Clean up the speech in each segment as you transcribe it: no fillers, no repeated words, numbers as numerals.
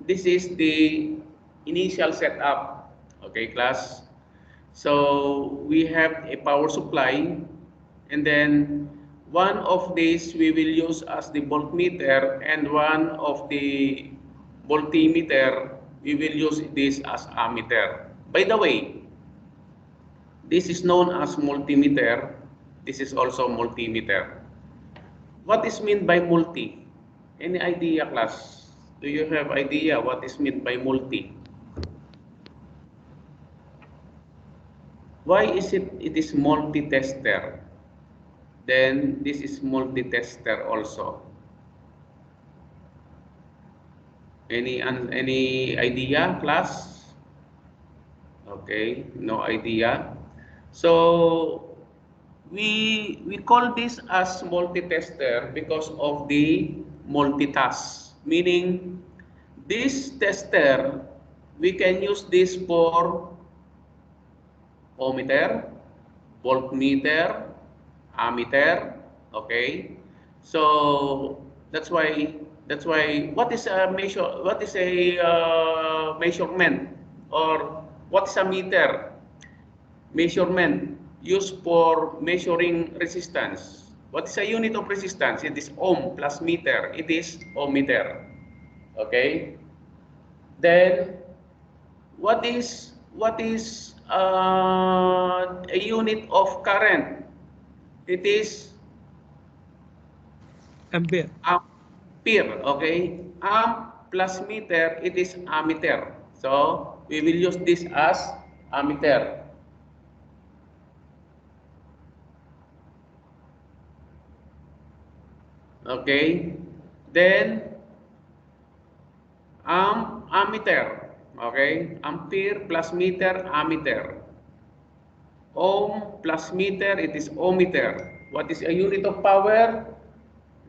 this is the initial setup. Okay, class. So we have a power supply, and then one of these we will use as the voltmeter, and one of the voltmeter we will use this as ammeter. By the way, this is known as multimeter. This is also multimeter. What is meant by multi? Any idea, class? Do you have idea what is meant by multi? Why is it is multi-tester? Then this is multi-tester also. Any idea, class? Okay, no idea. So we call this as multi-tester because of the multitask. Meaning this tester, we can use this for ohmmeter, voltmeter, ammeter. Okay, so that's why what is a measurement, or what is a meter? Measurement used for measuring resistance. What is a unit of resistance? It is ohm plus meter. It is ohmmeter. Okay. Then what is a unit of current? It is Ampere. Ampere. Okay. Amp plus meter. It is ammeter. So we will use this as ammeter. Okay, then ammeter. Okay, ampere plus meter, ammeter. Ohm plus meter, it is ohmmeter. What is a unit of power?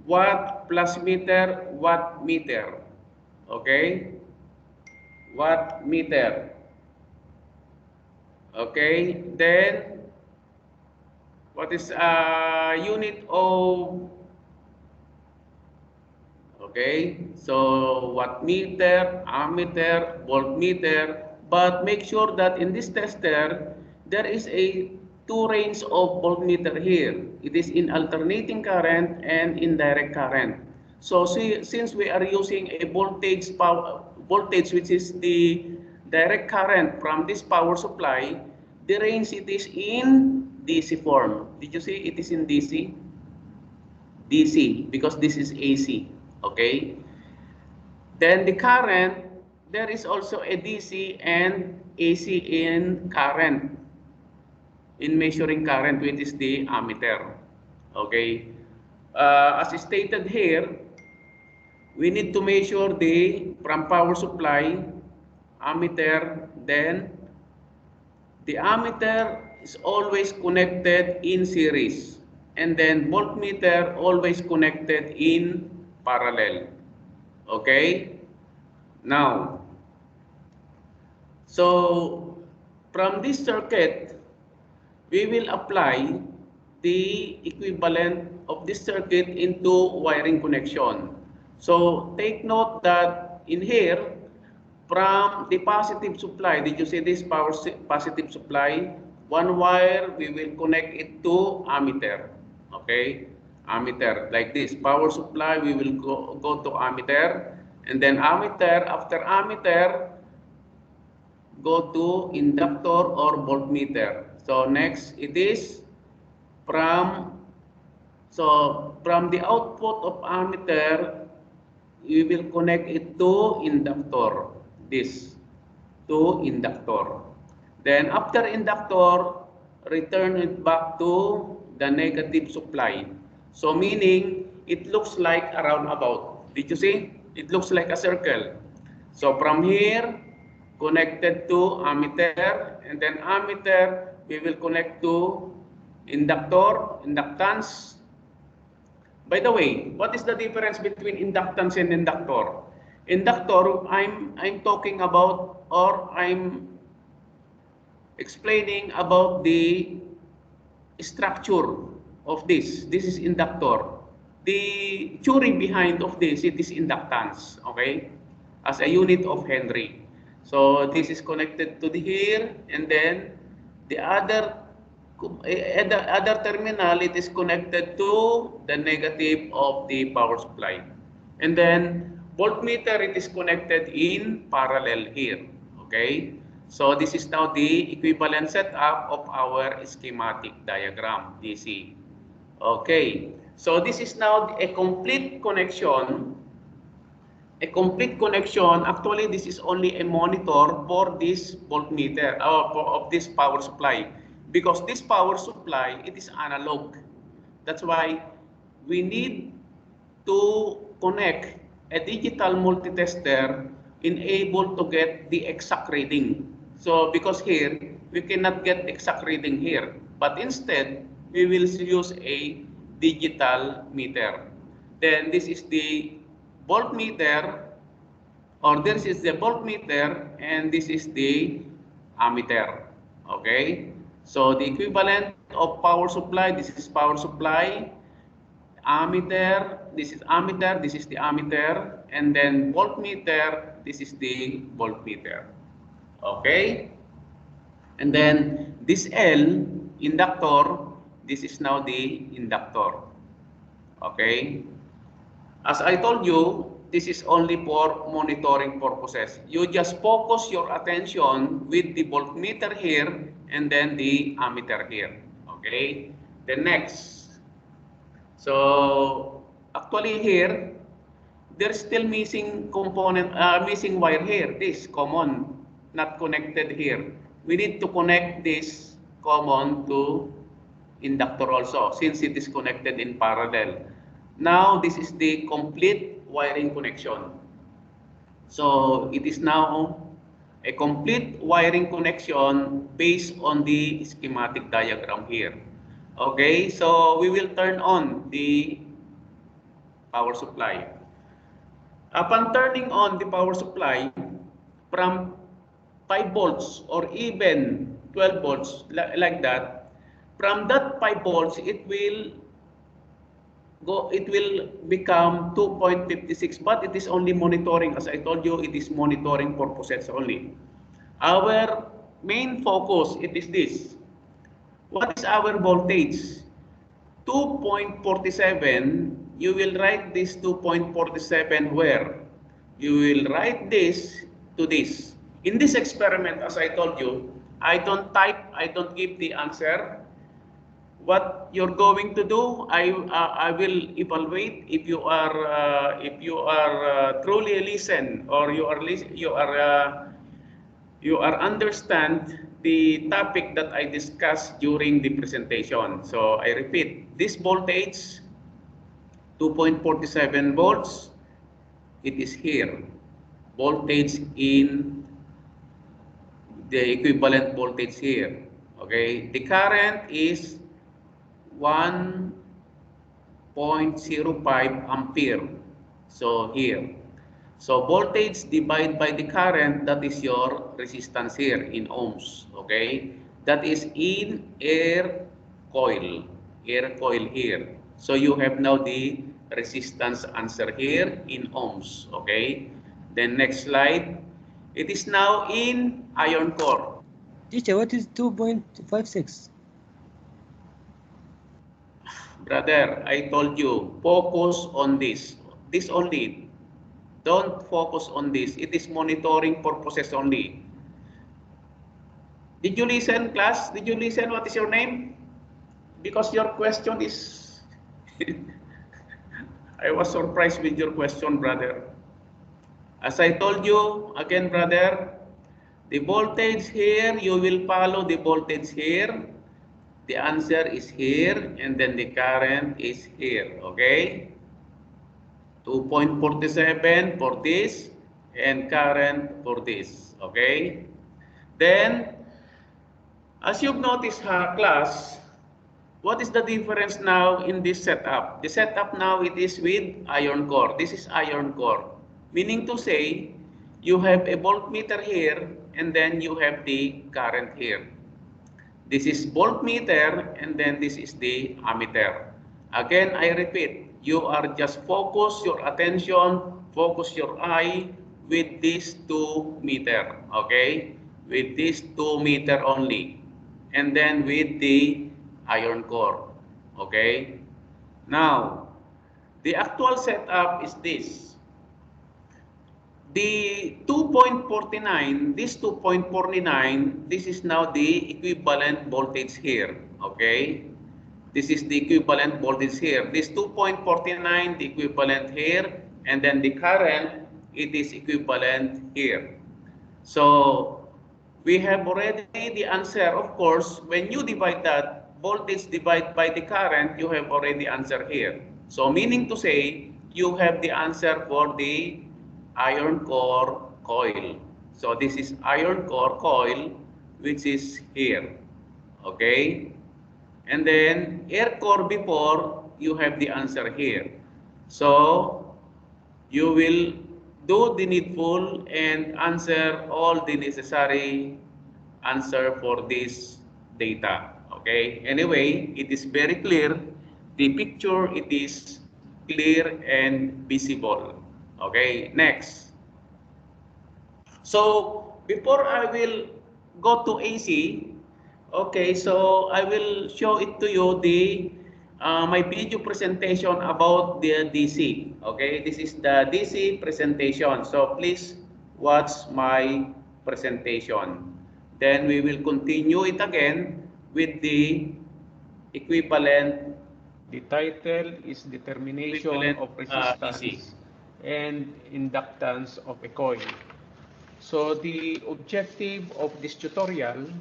Watt plus meter, watt meter. Okay, watt meter. Okay, then what is a unit of? Okay, so wattmeter, ammeter, voltmeter, but make sure that in this tester there is a two range of voltmeter here. It is in alternating current and in direct current. So since we are using a voltage which is the direct current from this power supply, the range it is in DC form. Did you see it is in DC? DC because this is AC. Okay, then the current, there is also a DC and AC in current, in measuring current, which is the ammeter. Okay, as stated here, we need to measure the from power supply ammeter. Then the ammeter is always connected in series, and then voltmeter always connected in parallel. Okay, now, so from this circuit we will apply the equivalent of this circuit into wiring connection. So take note that in here, from the positive supply, did you see this positive supply? One wire, we will connect it to ammeter. Okay, ammeter like this. Power supply, we will go to ammeter, and then ammeter. After ammeter, go to inductor or voltmeter. So next, it is from the output of ammeter, we will connect it to inductor. This to inductor. Then after inductor, return it back to the negative supply. So meaning it looks like a roundabout. Did you see? It looks like a circle. So from here, connected to ammeter, and then ammeter we will connect to inductor, inductance. By the way, what is the difference between inductance and inductor? Inductor, I'm talking about, or I'm explaining about the structure of this. This is inductor. The theory behind of this, it is inductance. Okay. as a unit of Henry. So this is connected to the here, and then the other terminal, it is connected to the negative of the power supply. And then voltmeter, it is connected in parallel here. Okay, so this is now the equivalent setup of our schematic diagram, DC. Okay, so this is now a complete connection. A complete connection. Actually, this is only a monitor for this voltmeter of this power supply, because this power supply, it is analog. That's why we need to connect a digital multitester in able to get the exact reading. So because here we cannot get exact reading here, but instead we will use a digital meter. Then this is the voltmeter, or this is the voltmeter, and this is the ammeter. Okay, so the equivalent of power supply, this is power supply, ammeter, this is the ammeter, and then voltmeter, this is the voltmeter. Okay, and then this L, inductor, this is now the inductor. Okay, as I told you, this is only for monitoring purposes. You just focus your attention with the voltmeter here and then the ammeter here. Okay, the next. So actually here, there's still missing component, missing wire here. This common, not connected here. We need to connect this common to inductor also, since it is connected in parallel. Now this is the complete wiring connection. So it is now a complete wiring connection based on the schematic diagram here. Okay, so we will turn on the power supply. Upon turning on the power supply from 5 volts or even 12 volts like that, from that 5 volts it will become 2.56, but it is only monitoring. As I told you, it is monitoring purposes only. Our main focus, it is this. What is our voltage? 2.47. You will write this 2.47 where? You will write this to this. In this experiment, as I told you, I don't give the answer. What you're going to do, I will evaluate if you are truly listen, or you are understand the topic that I discussed during the presentation. So I repeat, this voltage 2.47 volts, it is here. Voltage in the equivalent voltage here. Okay, the current is 1.05 ampere. So here. So voltage divided by the current, that is your resistance here in ohms. Okay, that is in air coil here. So you have now the resistance answer here in ohms. Okay, then next slide. It is now in iron core. Teacher, what is 2.56? Brother, I told you, focus on this. This only. Don't focus on this. It is monitoring purposes only. Did you listen, class? Did you listen? What is your name? Because your question is... I was surprised with your question, brother. As I told you, again, brother, the voltage here, you will follow the voltage here. The answer is here, and then the current is here, okay? 2.47 for this, and current for this, okay? Then, as you've noticed, class, what is the difference now in this setup? The setup now, it is with iron core. This is iron core, meaning to say, you have a voltmeter here, and then you have the current here. This is voltmeter, and then this is the ammeter. Again, I repeat, you are just focus your attention, focus your eye with this 2 meter, okay? With this 2 meter only. And then with the iron core, okay? Now, the actual setup is this. The 2.49, this 2.49, this is now the equivalent voltage here, okay? This is the equivalent voltage here. This 2.49, the equivalent here, and then the current, it is equivalent here. So we have already the answer, of course, when you divide that voltage divided by the current, you have already answer here. So meaning to say, you have the answer for the iron core coil. So this is iron core coil, which is here, okay? And then air core before, you have the answer here. So you will do the needful and answer all the necessary answer for this data. Okay. Anyway, it is very clear. The picture, it is clear and visible. Okay. Next. So before I will go to AC, okay, so I will show it to you the my video presentation about the DC. Okay, this is the DC presentation. So please watch my presentation. Then we will continue it again with the equivalent. The title is Determination of DC. Resistance and Inductance of a Coil. So the objective of this tutorial,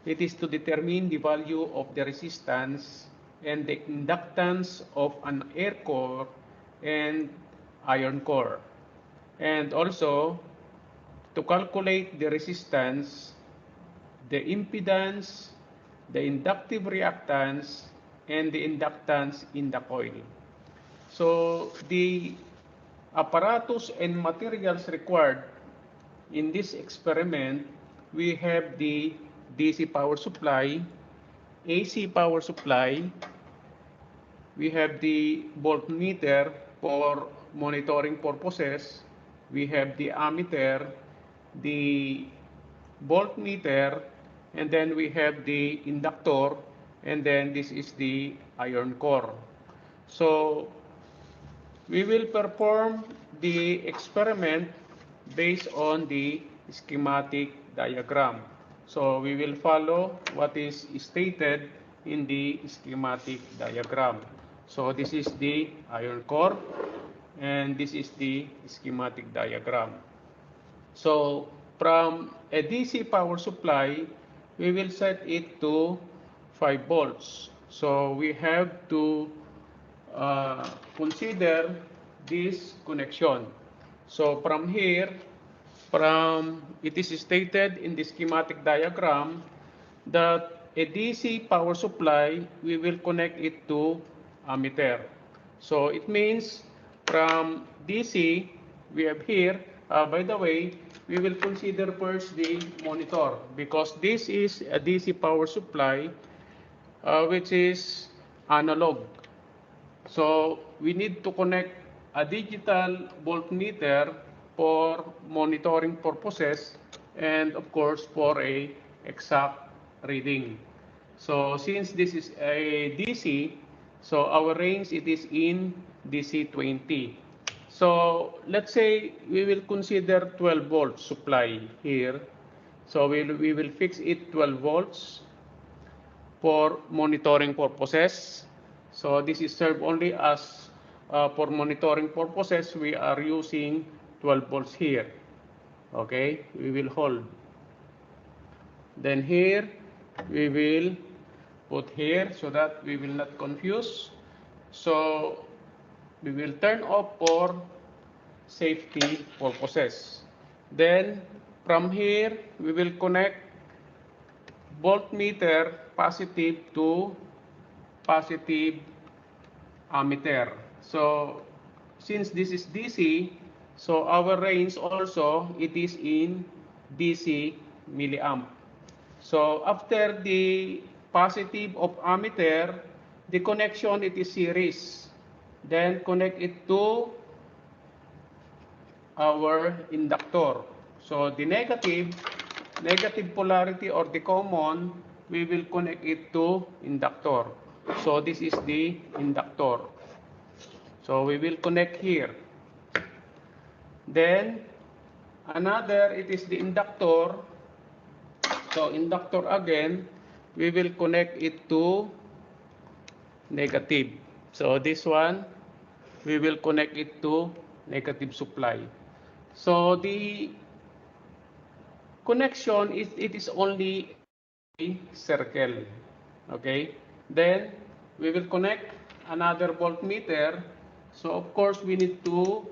it is to determine the value of the resistance and the inductance of an air core and iron core. And also to calculate the resistance, the impedance, the inductive reactance, and the inductance in the coil. So the apparatus and materials required in this experiment, we have the DC power supply, AC power supply, we have the voltmeter for monitoring purposes, we have the ammeter, the voltmeter, and then we have the inductor, and then this is the iron core. So we will perform the experiment based on the schematic diagram. So we will follow what is stated in the schematic diagram. So this is the iron core, and this is the schematic diagram. So from a DC power supply, we will set it to 5 volts. So we have to consider this connection. So from here, it is stated in the schematic diagram that a DC power supply, we will connect it to ammeter. So it means from DC, we have here, by the way, we will consider first the monitor, because this is a DC power supply which is analog. So we need to connect a digital voltmeter for monitoring purposes and of course for a exact reading. So since this is a DC, so our range it is in DC 20. So let's say we will consider 12 volt supply here. So we will fix it 12 volts for monitoring purposes. So this is served only as for monitoring purposes. We are using 12 volts here. Okay, we will hold. Then here we will put here so that we will not confuse. So we will turn off for safety purposes. Then from here we will connect voltmeter positive to positive ammeter. So since this is DC, so our range also it is in DC milliamp. So after the positive of ammeter, the connection it is series. Then connect it to our inductor. So the negative polarity or the common, we will connect it to inductor. So this is the inductor. So we will connect here. Then another, it is the inductor. So inductor again, we will connect it to negative. So this one, we will connect it to negative supply. So the connection is, it is only a circle. Okay. Then we will connect another voltmeter. So of course we need to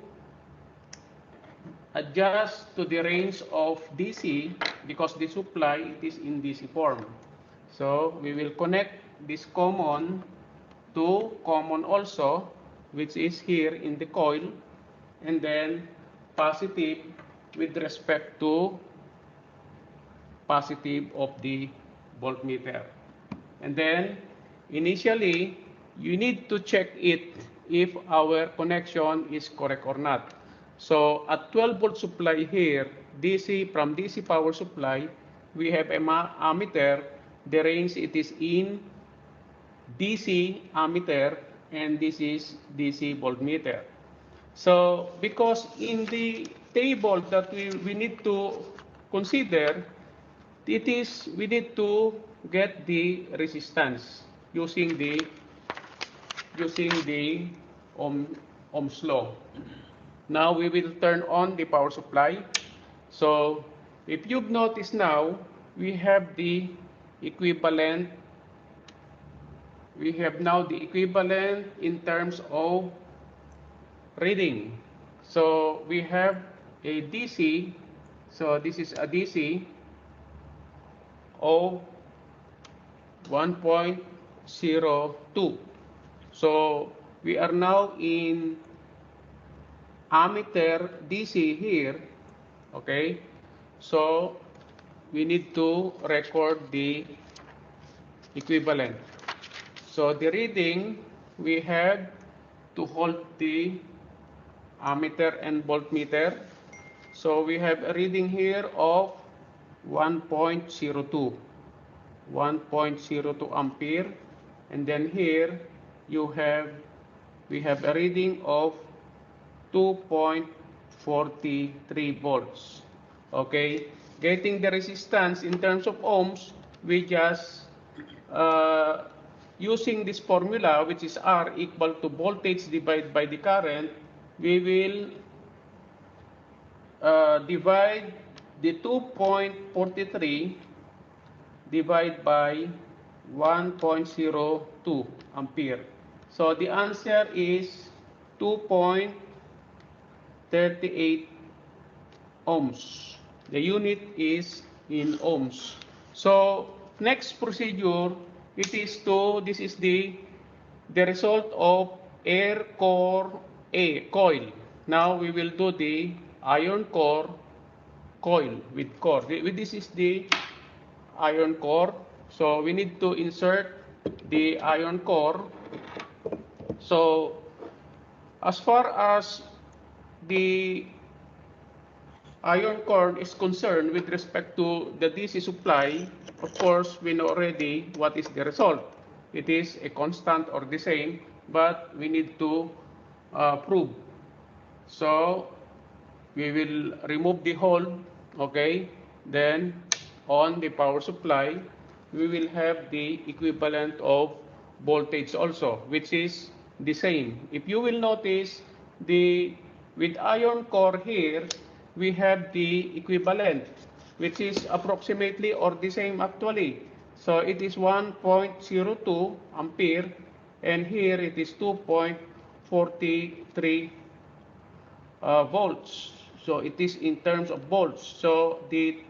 adjust to the range of DC because the supply it is in DC form. So we will connect this common to common also, which is here in the coil, and then positive with respect to positive of the voltmeter. And then initially you need to check it if our connection is correct or not. So at 12 volt supply here, DC from DC power supply, we have a ammeter. The range it is in DC ammeter, and this is DC voltmeter. So because in the table that we need to consider, it is we need to get the resistance using the Ohm's law. Now we will turn on the power supply. So if you've noticed now, we have the equivalent. We have now the equivalent in terms of reading. So we have a DC. So this is a DC of 1.02. So we are now in ammeter DC here. Okay, so we need to record the equivalent. So the reading, we have to hold the ammeter and voltmeter. So we have a reading here of 1.02 ampere, and then here we have a reading of 2.43 volts. Okay, getting the resistance in terms of ohms, we just using this formula, which is R equal to voltage divided by the current, we will divide the 2.43 divided by 1.02 ampere. So the answer is 2.38 ohms. The unit is in ohms. So next procedure, it is to, this is the result of air core coil. Now we will do the iron core coil with core. This is the iron core. So we need to insert the iron core. So as far as the iron core is concerned with respect to the DC supply, of course, we know already what is the result. It is a constant or the same, but we need to prove. So we will remove the hole, okay? Then on the power supply, we will have the equivalent of voltage also, which is the same. If you will notice, with iron core here, we have the equivalent, which is approximately or the same actually. So it is 1.02 ampere, and here it is 2.43 volts. So it is in terms of volts. So the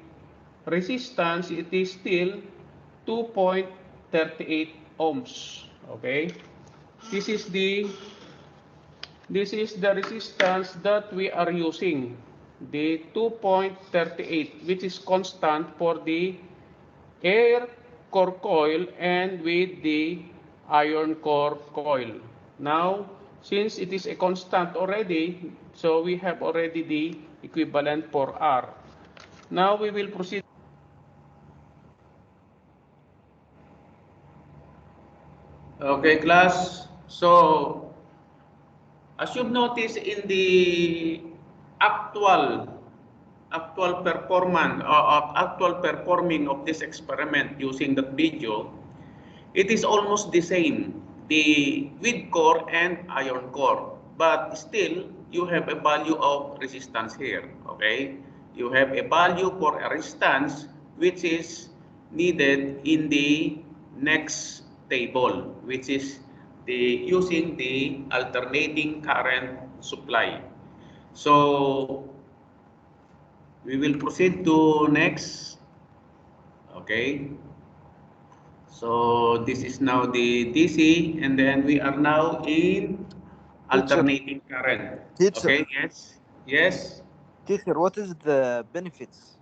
resistance, it is still 2.38 ohms. Okay, this is the resistance that we are using, the 2.38, which is constant for the air core coil and with the iron core coil. Now, since it is a constant already, so we have already the equivalent for R. Now we will proceed. Okay, class. So, as you've noticed in the actual performing of this experiment using that video, it is almost the same, the weak core and iron core, but still you have a value of resistance here. Okay, you have a value for a resistance which is needed in the next table, which is using the alternating current supply. So we will proceed to next. Okay, so this is now the DC, and then we are now in alternating current. Teacher. Okay, yes, Teacher, what is the benefits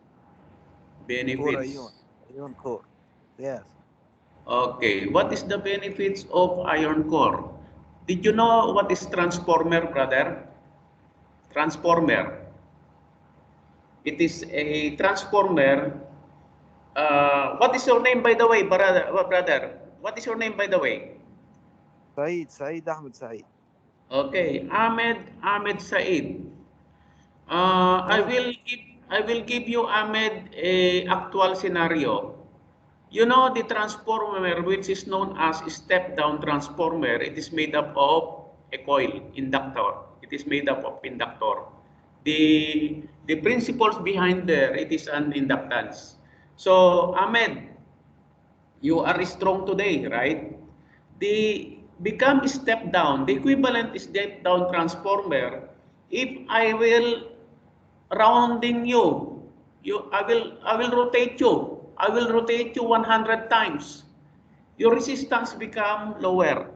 for benefits. ion core? Yes. Okay, what is the benefits of iron core? Did you know what is transformer, brother? Transformer. It is a transformer. What is your name, by the way, brother? What is your name, by the way? Saeed Ahmed Saeed. Okay, Ahmed Said. I will give you, Ahmed, a actual scenario. You know the transformer, which is known as step down transformer. It is made up of a coil inductor. It is made up of inductor. The principles behind there, it is an inductance. So Ahmed, you are strong today, right? The become step down, the equivalent step down transformer. If I will rounding I will rotate you. I will rotate you 100 times. Your resistance become lower.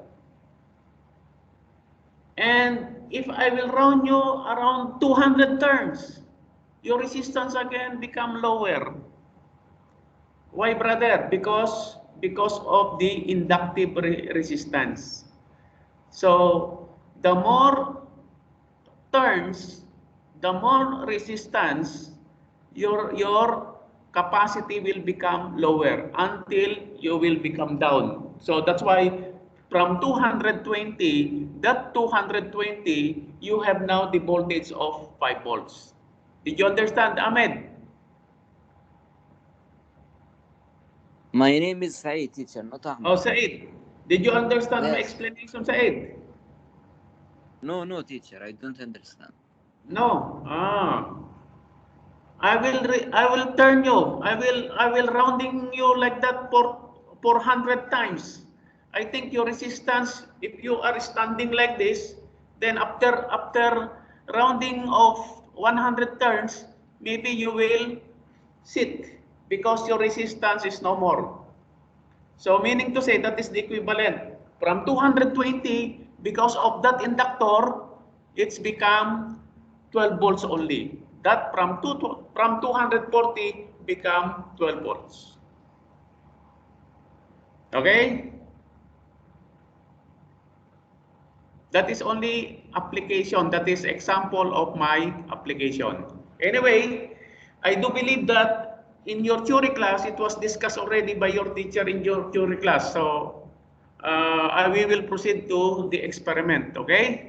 And if I will round you around 200 turns, your resistance again become lower. Why, brother? Because of the inductive resistance. So the more turns, the more resistance, your capacity will become lower until you will become down. So that's why from 220, that 220, you have now the voltage of 5 volts. Did you understand, Ahmed? My name is Saeed, teacher, not Ahmed. Oh, Said, did you understand my Yes. explanation, Said? No, teacher, I don't understand. No. I will turn you. I will rounding you like that for 400 times. I think your resistance, if you are standing like this, then after rounding of 100 turns, maybe you will sit because your resistance is no more. So meaning to say that is the equivalent. From 220, because of that inductor, it's become 12 volts only. That from 240 become 12 volts. Okay? That is only application. That is example of my application. Anyway, I do believe that in your theory class, it was discussed already by your teacher in your theory class. So we will proceed to the experiment, okay?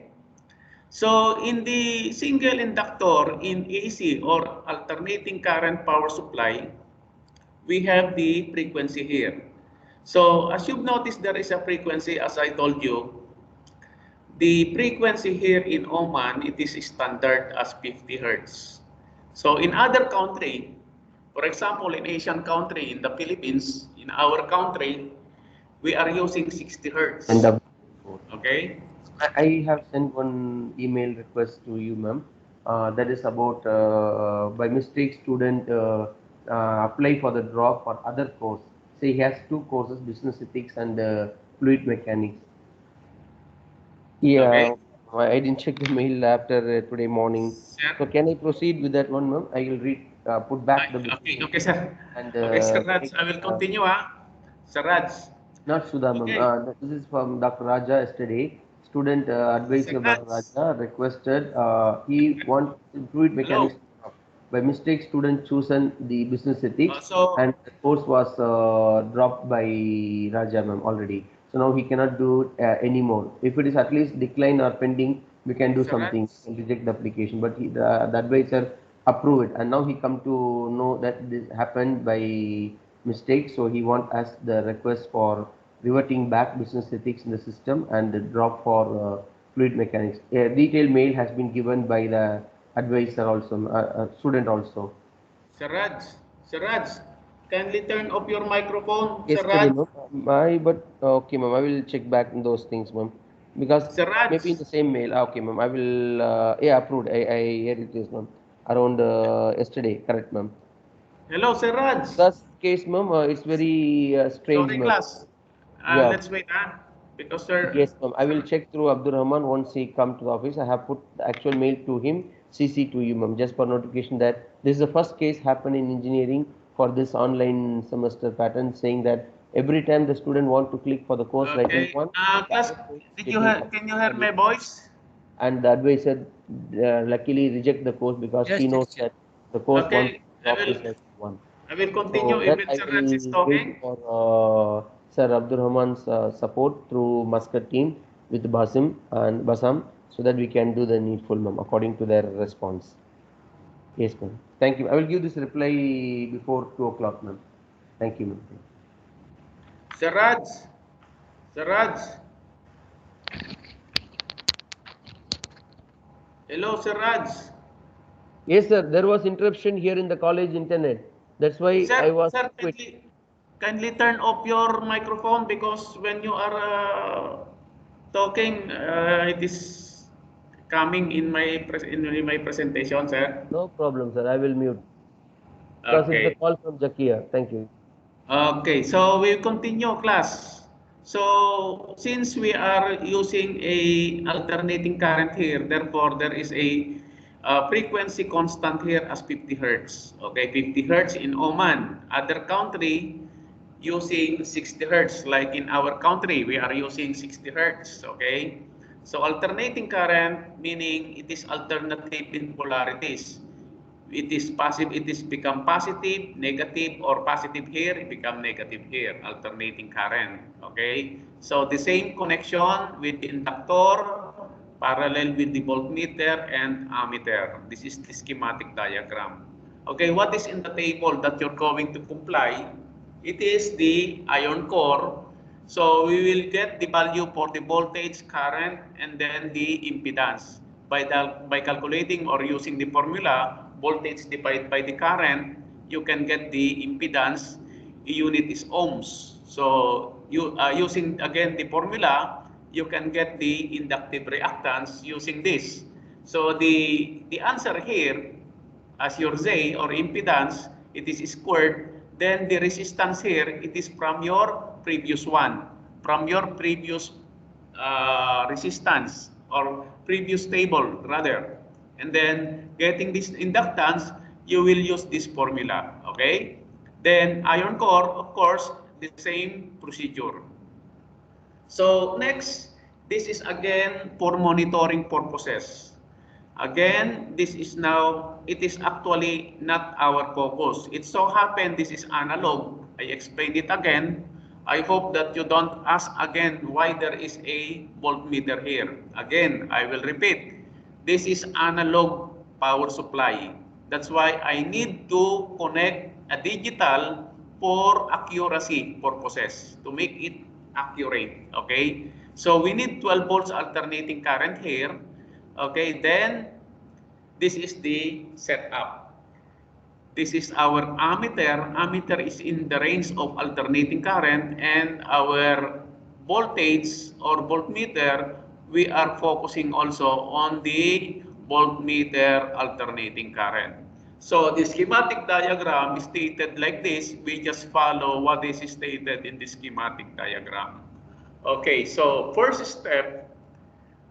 So in the single inductor in AC or alternating current power supply, we have the frequency here. So as you've noticed, there is a frequency, as I told you. The frequency here in Oman, it is standard as 50 Hertz. So in other country, for example, in Asian country, in the Philippines, in our country, we are using 60 Hertz. And okay? I have sent one email request to you, ma'am. That is about by mistake student apply for the drop for other course. Say he has 2 courses, business ethics and fluid mechanics. Yeah, Okay. I didn't check the mail after today morning. Sir. So can I proceed with that one, ma'am? I will read, put back the Okay, sir. and Okay, Sir Raj, I will continue. Sir Raj. not Sudha, ma'am. Okay. This is from Dr. Raja yesterday. student advisor Raja requested he wants fluid mechanics. By mistake, student chosen the business ethics and the course was dropped by Raja ma'am already. So now he cannot do anymore. If it is at least decline or pending, we can do something and reject the application. But the advisor approved it, and now he come to know that this happened by mistake. So he want us the request for reverting back business ethics in the system and the drop for fluid mechanics. A detailed mail has been given by the advisor also, student also. Sir Raj, kindly turn off your microphone. Yesterday, ma'am. But okay, ma'am. I will check back in those things, ma'am. Because maybe in the same mail. Okay, ma'am. I will. Yeah, approved. I hear it is, ma'am. Around yesterday, correct, ma'am. Hello, Sir Raj. That's case, ma'am. It's very strange, Sorry, ma'am. class. Yeah. Let's wait, because sir. Yes, ma'am. I will check through Abdul Rahman once he come to the office. I have put the actual mail to him, CC to you, ma'am, just for notification that this is the first case happened in engineering for this online semester pattern, saying that every time the student want to click for the course writing one. Class, can you hear my voice? And the advisor luckily reject the course because she knows that the course wants to drop this one. I will continue So even I Sir Raj is will talking. wait for Sir Abdul Rahman's support through Muscat team with Basim and Basam so that we can do the needful, ma'am, according to their response. Yes, ma'am. Thank you. I will give this reply before 2 o'clock, ma'am. Thank you, ma'am. Sir Raj. Sir Raj. Hello, Sir Raj. Yes, sir. There was interruption here in the college internet. That's why I was. Sir, kindly turn off your microphone because when you are talking, it is coming in my presentation, sir. No problem, sir. I will mute. Because it's a call from Zakia. Thank you. Okay, so we continue class. So since we are using a alternating current here, therefore there is a frequency constant here as 50 hertz. Okay, 50 hertz in Oman. Other country using 60 hertz. Like in our country, we are using 60 hertz. Okay, so alternating current meaning it is alternative in polarities. It is passive, it is become positive, negative, or positive here, it become negative here, alternating current. Okay, so the same connection with the inductor, parallel with the voltmeter and ammeter. This is the schematic diagram. Okay, what is in the table that you're going to comply? It is the iron core. So we will get the value for the voltage, current, and then the impedance. By calculating or using the formula, voltage divided by the current, you can get the impedance. The unit is ohms. So using again the formula, you can get the inductive reactance using this. So the answer here, as your Z or impedance, it is squared. Then the resistance here, it is from your previous one, from your previous resistance or previous table rather. And then getting this inductance, you will use this formula, okay? Then iron core, of course, the same procedure. So next, this is again for monitoring purposes. Again, this is now, it is actually not our focus. It so happened this is analog. I explained it again. I hope that you don't ask again why there is a voltmeter here. Again, I will repeat. This is analog power supply. That's why I need to connect a digital for accuracy purposes, to make it accurate, okay? So we need 12 volts alternating current here. Okay, then this is the setup. This is our ammeter. Ammeter is in the range of alternating current, and our voltage or voltmeter, we are focusing also on the voltmeter alternating current. So the schematic diagram is stated like this. We just follow what is stated in the schematic diagram. Okay, so first step.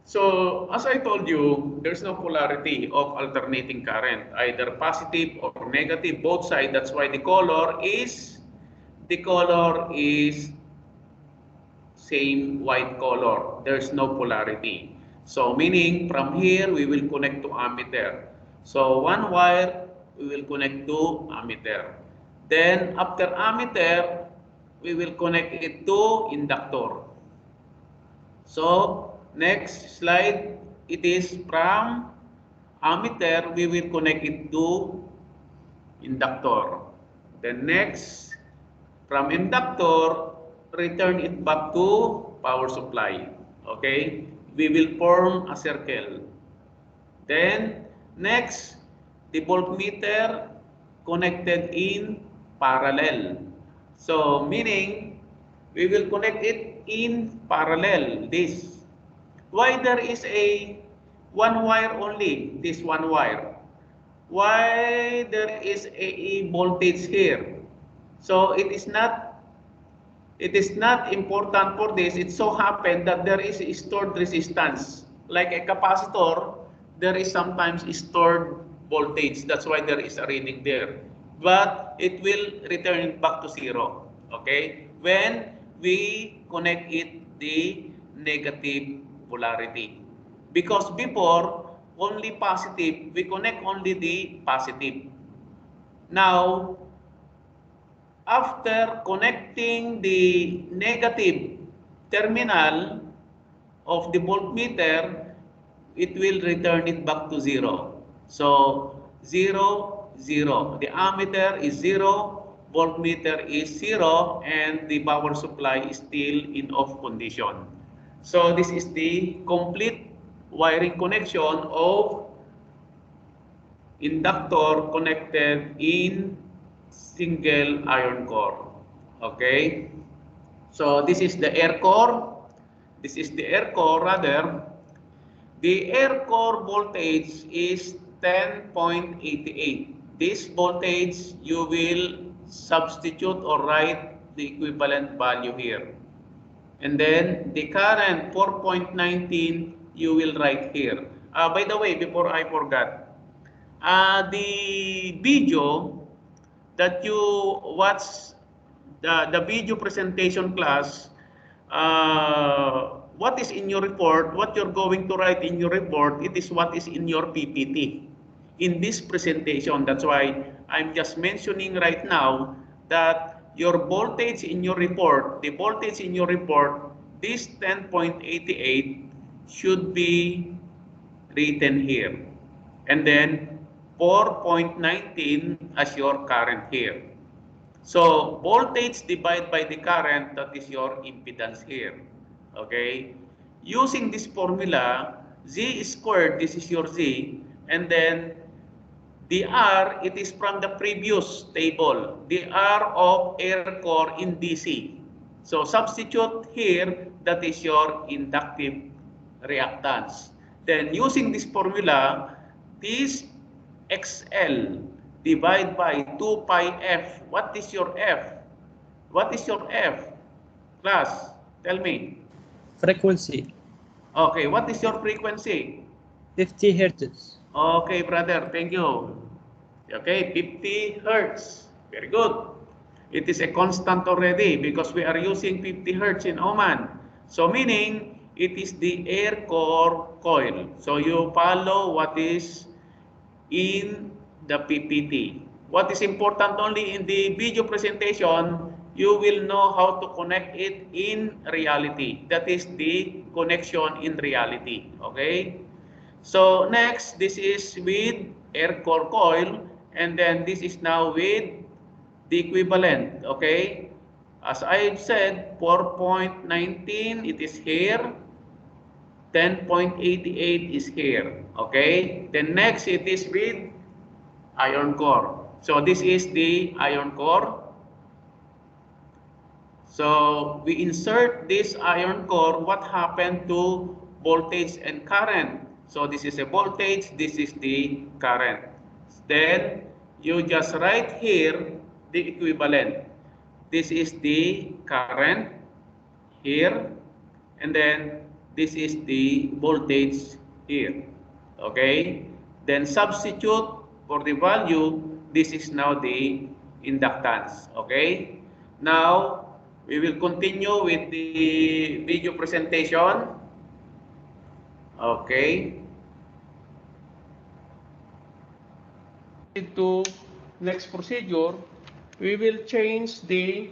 So as I told you, there's no polarity of alternating current, either positive or negative, both sides. That's why the color is same white color. There's no polarity. So meaning from here we will connect to ammeter. So one wire we will connect to ammeter. Then after ammeter, we will connect it to inductor. So next slide, it is from ammeter, we will connect it to inductor. Then next, from inductor, return it back to power supply. Okay, we will form a circle. Then next, the voltmeter connected in parallel. So meaning we will connect it in parallel. This. Why there is a one wire only? This one wire. Why there is a voltage here? So it is not important for this. It so happened that there is a stored resistance. Like a capacitor, there is sometimes stored voltage. That's why there is a reading there. But it will return back to zero. Okay? When we connect it the negative polarity. Because before, only positive, we connect only the positive. Now, after connecting the negative terminal of the voltmeter, it will return it back to zero. So 0, 0. The ammeter is 0, voltmeter is 0, and the power supply is still in off condition. So this is the complete wiring connection of inductor connected in single iron core. Okay, so this is the air core. This is the air core rather. The air core voltage is 10.88. This voltage you will substitute or write the equivalent value here. And then the current 4.19 you will write here. By the way, before I forgot, the video that you watch, the video presentation class, what is in your report, what you're going to write in your report, it is what is in your PPT in this presentation. That's why I'm just mentioning right now that your voltage in your report, the voltage in your report, this 10.88 should be written here. And then 4.19 as your current here. So voltage divided by the current, that is your impedance here. Okay. Using this formula, Z squared, this is your Z, and then the R, it is from the previous table, the R of air core in DC. So substitute here, that is your inductive reactance. Then using this formula, this XL divided by 2 pi F. What is your F? What is your F? Class, tell me. Frequency. Okay, what is your frequency? 50 hertz. Okay, brother, thank you. Okay, 50 hertz. Very good. It is a constant already because we are using 50 hertz in Oman. So meaning it is the air core coil. So you follow what is in the PPT. What is important only in the video presentation, you will know how to connect it in reality. That is the connection in reality. Okay. So next, this is with air core coil, and then this is now with the equivalent. Okay. As I said, 4.19 it is here. 10.88 is here. Okay. Then next it is with iron core. So this is the iron core. So we insert this iron core. What happened to voltage and current? So this is a voltage, this is the current. Then you just write here the equivalent. This is the current here, and then this is the voltage here. Okay. Then substitute for the value. This is now the inductance. Okay. Now We will continue with the video presentation. Okay. To next procedure, we will change the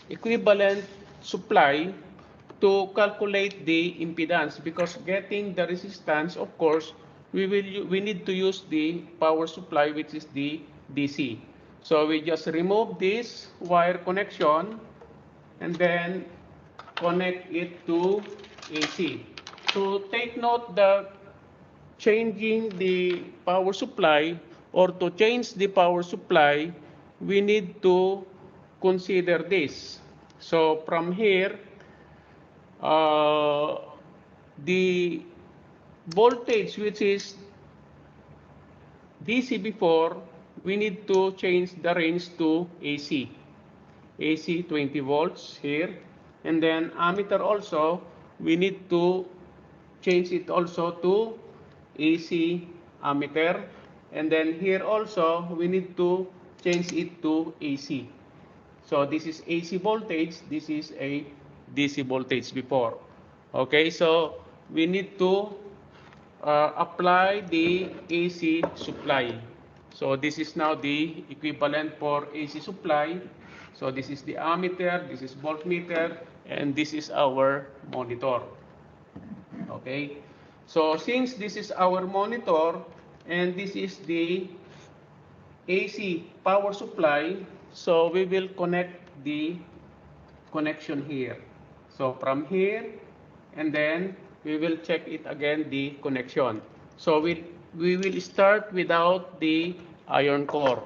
equivalent supply to calculate the impedance, because getting the resistance, of course, we need to use the power supply, which is the DC. So we just remove this wire connection and then connect it to AC. So take note that changing the power supply, or to change the power supply, we need to consider this. So from here, the voltage which is DC before, we need to change the range to AC. AC 20 volts here. And then ammeter also, we need to change it also to AC ammeter. And then here also, we need to change it to AC. So this is AC voltage, this is a DC voltage before. Okay, so we need to apply the AC supply. So this is now the equivalent for AC supply. So this is the ammeter, this is voltmeter, and this is our monitor. Okay, so since this is our monitor and this is the AC power supply, so we will connect the connection here. So from here, and then we will check it again, the connection. So we will start without the iron core.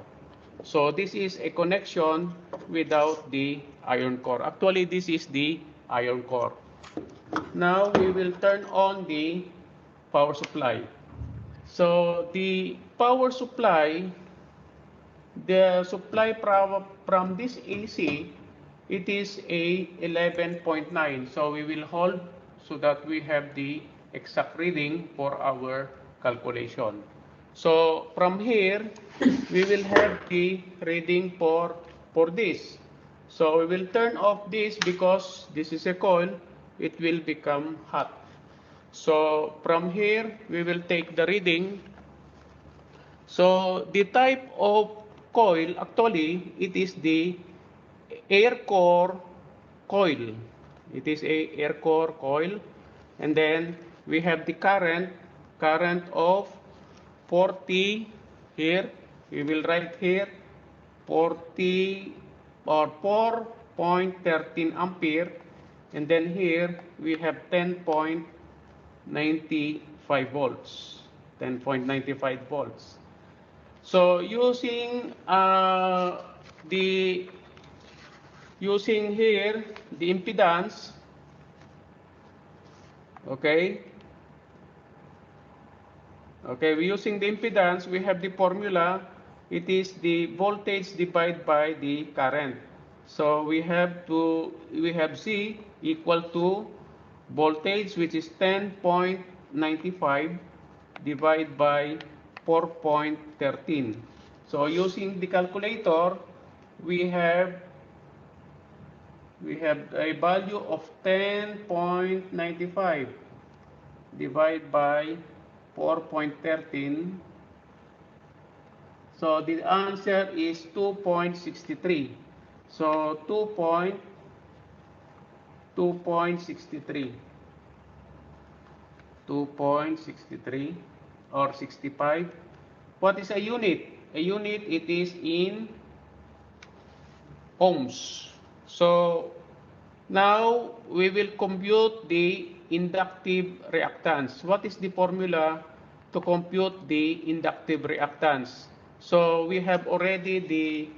So this is a connection without the iron core. Actually, this is the iron core. Now we will turn on the power supply. So the power supply, the supply from this AC, it is a 11.9. So we will hold so that we have the exact reading for our calculation. So from here, we will have the reading for this. So we will turn off this because this is a coil, it will become hot. So from here, we will take the reading. So the type of coil, actually, it is the air core coil. It is a air core coil. And then we have the current of 40 here. We will write here 40 or 4.13 ampere. And then here we have 10.95 volts. 10.95 volts. So using here the impedance, okay, we're using the impedance, we have the formula, it is the voltage divided by the current. So we have Z equal to voltage, which is 10.95 divided by 4.13. So using the calculator, we have a value of 10.95 divided by 4.13. So the answer is 2.63. So 2.63 or 65. What is a unit? A unit, it is in ohms. So now we will compute the inductive reactance. What is the formula to compute the inductive reactance? So we have already the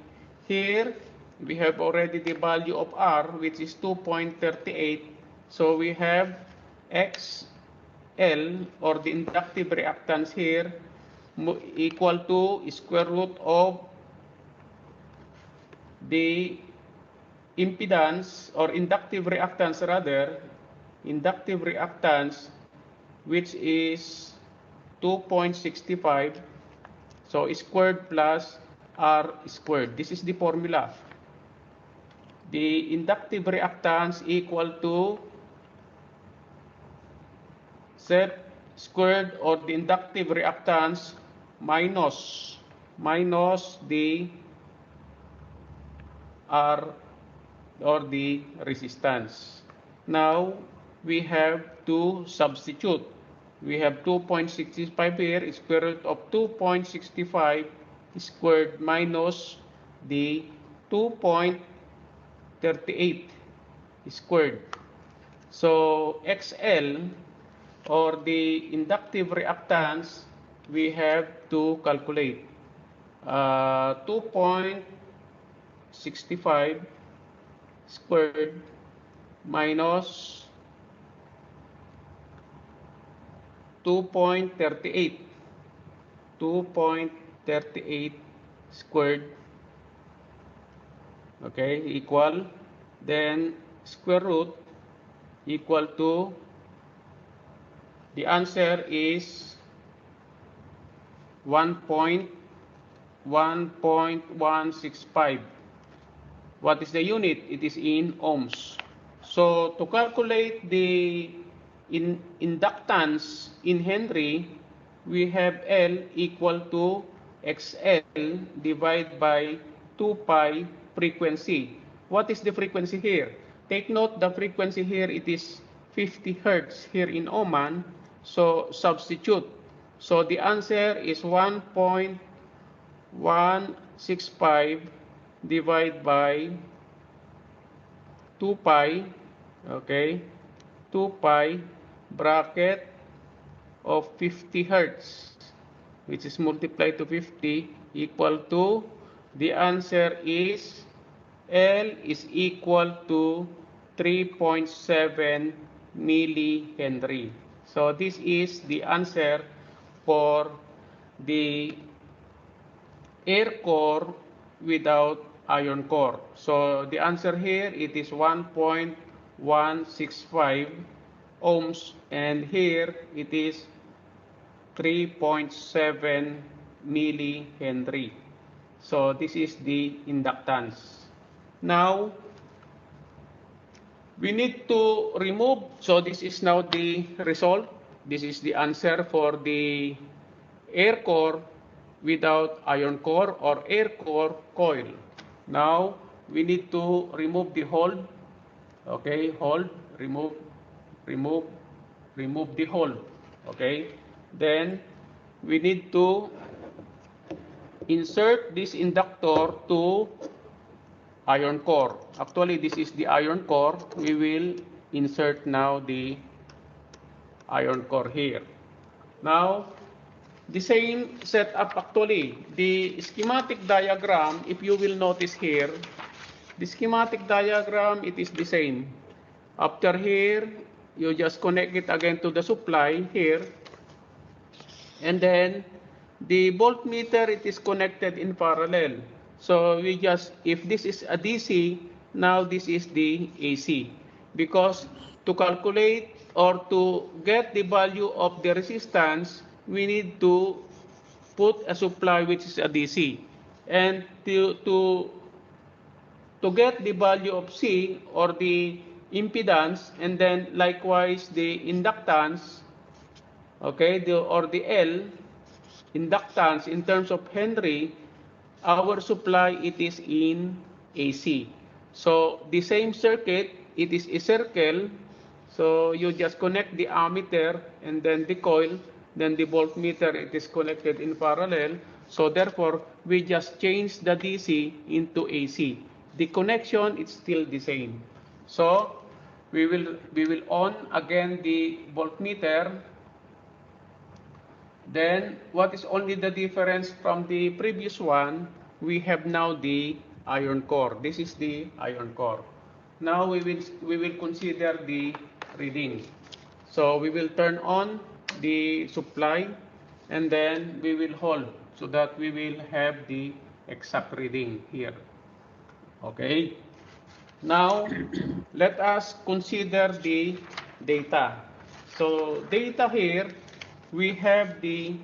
value of R, which is 2.38. So we have XL, or the inductive reactance here, equal to square root of the impedance, or inductive reactance rather, which is 2.65, so squared plus R squared. This is the formula. the inductive reactance equal to Z squared, or the inductive reactance minus the R, or the resistance. Now we have to substitute. We have 2.65 here, square root of 2.65 squared minus the 2.38 squared. So XL, or the inductive reactance, we have to calculate 2.65 squared minus 2.38 squared, okay, equal, then square root equal to, the answer is 1.165. What is the unit? It is in ohms. So to calculate the inductance in Henry, we have L equal to XL divided by 2 pi frequency. What is the frequency here? Take note, the frequency here, it is 50 Hertz here in Oman. So substitute. So the answer is 1.165 divided by 2 pi, okay, 2 pi bracket of 50 Hertz, which is multiplied to 50, equal to, the answer is L is equal to 3.7 millihenry. So this is the answer for the air core without iron core. So the answer here, it is 1.165 ohms, and here it is 3.7 millihenry. So this is the inductance. Now we need to remove, so this is now the result. This is the answer for the air core without iron core, or air core coil. Now we need to remove the hole. Okay, hole, remove the hole. Okay, then we need to insert this inductor to iron core. Actually, this is the iron core. We will insert now the iron core here. Now, the same setup actually. The schematic diagram, if you will notice here, the schematic diagram, it is the same. After here, you just connect it again to the supply here. And then the voltmeter, it is connected in parallel. So we just, if this is a DC, now this is the AC. Because to calculate or to get the value of the resistance, we need to put a supply which is a DC. And to get the value of C, or the impedance, and then likewise the inductance, okay, or the L, inductance in terms of Henry, our supply, it is in AC. So the same circuit, it is a circle. So you just connect the ammeter and then the coil, then the voltmeter, it is connected in parallel. So therefore, we just change the DC into AC. The connection is still the same. So we will on again the voltmeter. Then what is only the difference from the previous one? We have now the iron core. This is the iron core. Now we will consider the reading. So we will turn on the supply, and then we will hold so that we will have the exact reading here. Okay. Now let us consider the data. So data here, we have the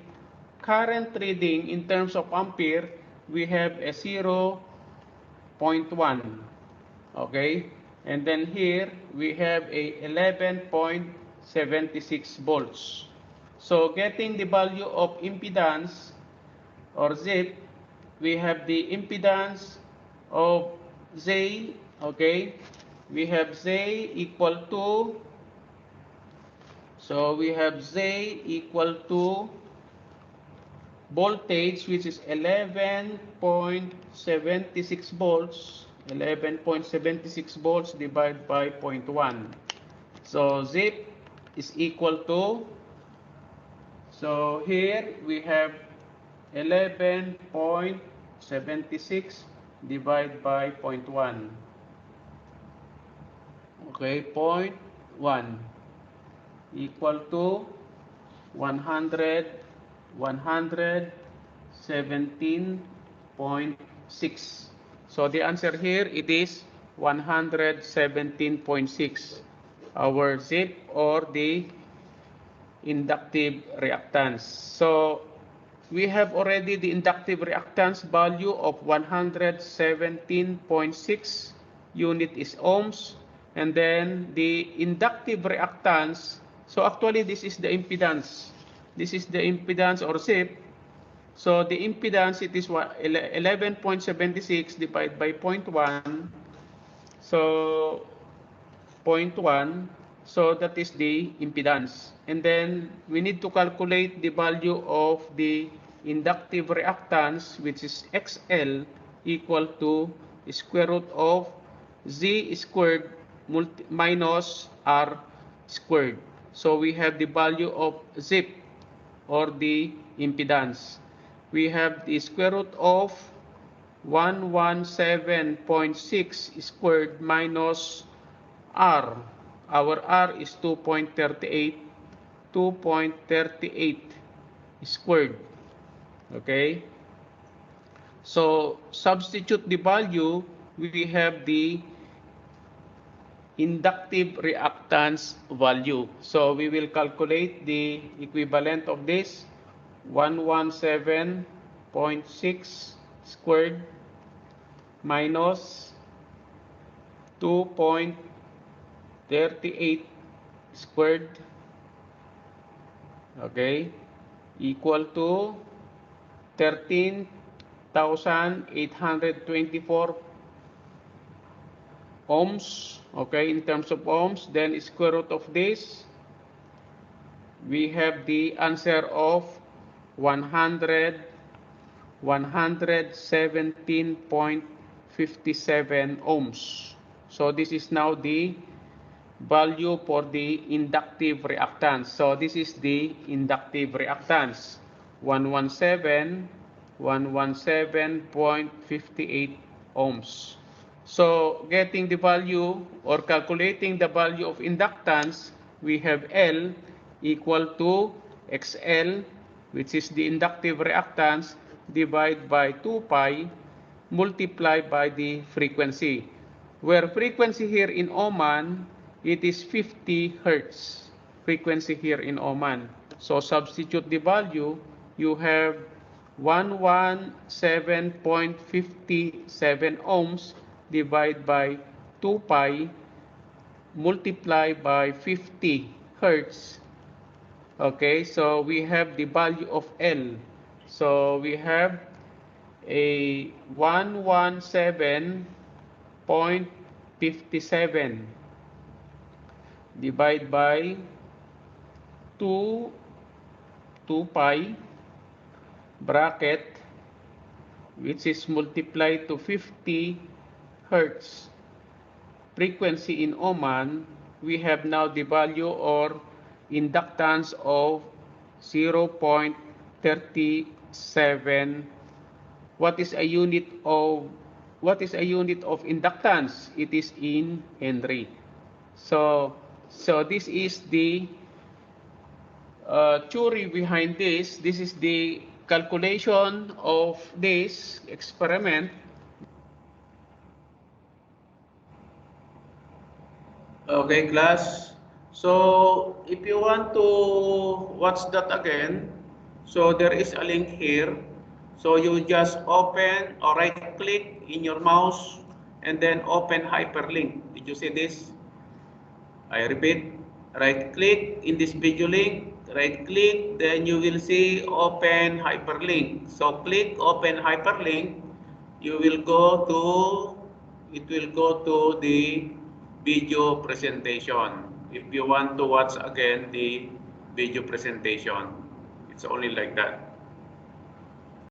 current reading in terms of ampere. We have a 0.1. Okay, and then here we have a 11.76 volts. So getting the value of impedance or Z, we have the impedance of Z, okay, we have Z equal to, so we have Z equal to voltage, which is 11.76 volts, 11.76 volts divided by 0.1. So zip is equal to, so here we have 11.76 divided by 0.1. Okay, 0.1 equal to 117.6. So the answer here, it is 117.6, our zip or the inductive reactance. So we have already the inductive reactance value of 117.6 unit is ohms, and then the inductive reactance, so actually this is the impedance. This is the impedance or zip. So the impedance, it is 11.76 divided by 0.1. So 0.1. So that is the impedance. And then we need to calculate the value of the inductive reactance, which is XL, equal to square root of Z squared minus R squared. So we have the value of zip or the impedance. We have the square root of 117.6 squared minus R. Our R is 2.38, 2.38 squared. Okay? So substitute the value, we have the inductive reactance value. So we will calculate the equivalent of this, 117.6 squared minus 2.38 squared, okay, equal to 13,824 ohms, okay, in terms of ohms. Then square root of this, we have the answer of 117.57 ohms. So this is now the value for the inductive reactance. So this is the inductive reactance, 117.58 ohms. So getting the value or calculating the value of inductance, we have L equal to XL, which is the inductive reactance, divided by 2 pi multiplied by the frequency. Where frequency here in Oman, it is 50 Hertz. Frequency here in Oman. So substitute the value, you have 117.57 ohms divided by 2 pi multiplied by 50 Hertz. Okay, so we have the value of L. So we have a 117.57 divided by 2 pi bracket, which is multiplied to 50 Hertz. Frequency in Oman, we have now the value or inductance of 0.37. What is a unit of inductance? It is in Henry. So this is the theory behind this. This is the calculation of this experiment. Okay, class. So if you want to watch that again, so there is a link here. So you just open or right click in your mouse and then open hyperlink. Did you see this? I repeat, right click in this video link, right click, then you will see open hyperlink. So click open hyperlink, you will go to, it will go to the video presentation. If you want to watch again the video presentation, it's only like that.